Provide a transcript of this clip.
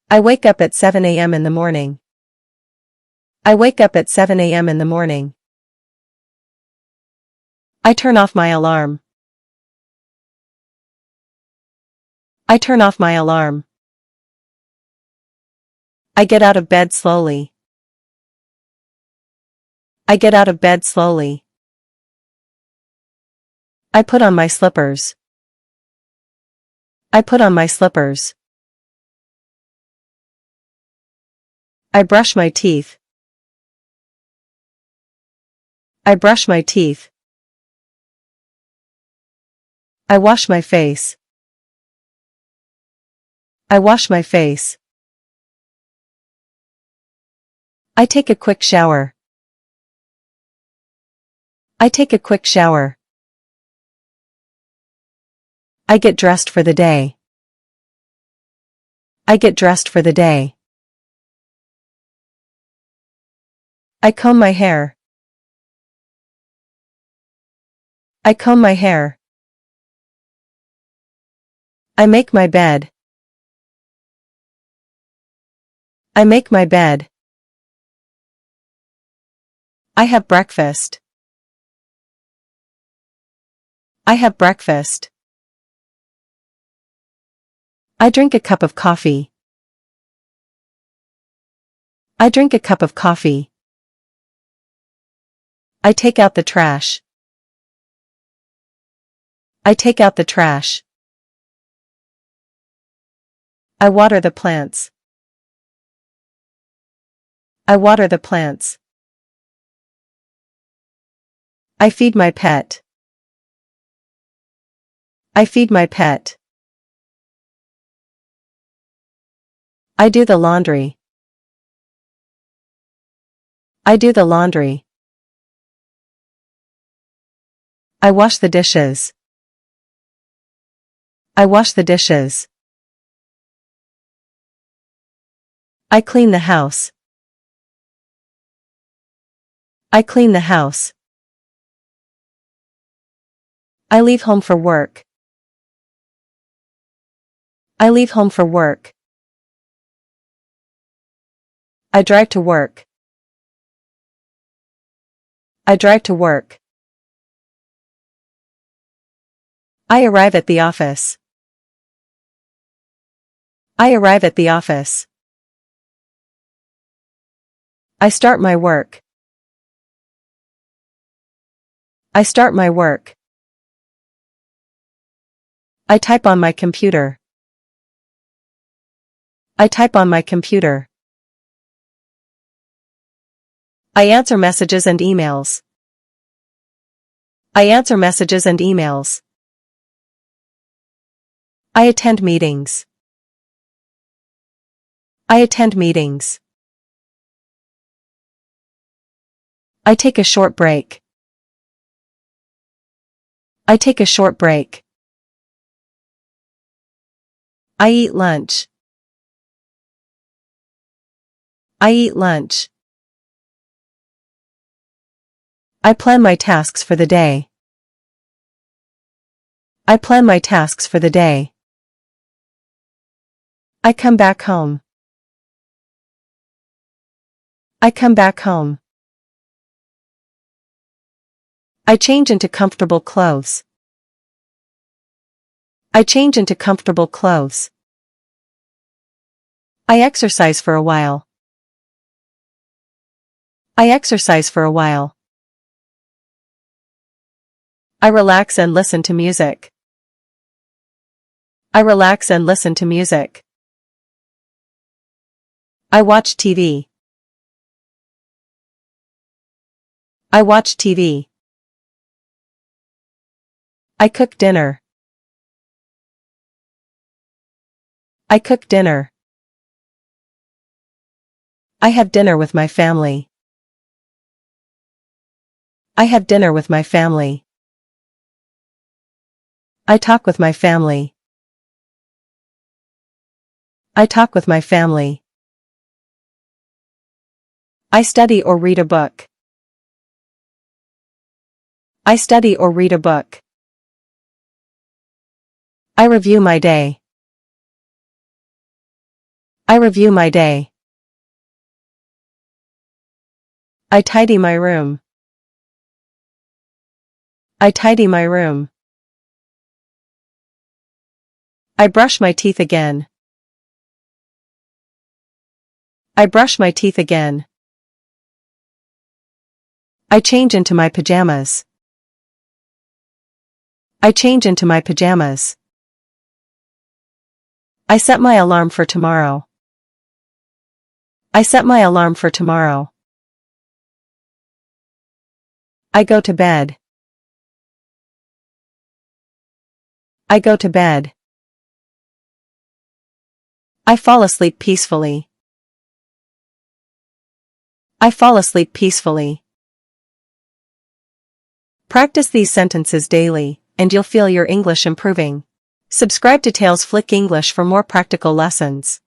I wake up at 7 a.m. in the morning. I wake up at 7 a.m. in the morning. I turn off my alarm. I turn off my alarm. I get out of bed slowly. I get out of bed slowly. I put on my slippers. I put on my slippers. I brush my teeth. I brush my teeth. I wash my face. I wash my face. I take a quick shower. I take a quick shower. I get dressed for the day. I get dressed for the day. I comb my hair. I comb my hair. I make my bed. I make my bed. I have breakfast. I have breakfast. I drink a cup of coffee. I drink a cup of coffee. I take out the trash. I take out the trash. I water the plants. I water the plants. I feed my pet. I feed my pet. I do the laundry. I do the laundry. I wash the dishes. I wash the dishes. I clean the house. I clean the house. I leave home for work. I leave home for work. I drive to work. I drive to work. I arrive at the office. I arrive at the office. I start my work. I start my work. I type on my computer. I type on my computer. I answer messages and emails. I answer messages and emails. I attend meetings. I attend meetings. I take a short break. I take a short break. I eat lunch. I eat lunch. I plan my tasks for the day. I plan my tasks for the day. I come back home. I come back home. I change into comfortable clothes. I change into comfortable clothes. I exercise for a while. I exercise for a while. I relax and listen to music. I relax and listen to music. I watch TV. I watch TV. I cook dinner. I cook dinner. I have dinner with my family. I have dinner with my family. I talk with my family. I talk with my family. I study or read a book. I study or read a book. I review my day. I review my day. I tidy my room. I tidy my room. I brush my teeth again. I brush my teeth again. I change into my pajamas. I change into my pajamas. I set my alarm for tomorrow. I set my alarm for tomorrow. I go to bed. I go to bed. I fall asleep peacefully. I fall asleep peacefully. Practice these sentences daily, and you'll feel your English improving. Subscribe to Tails Flick English for more practical lessons.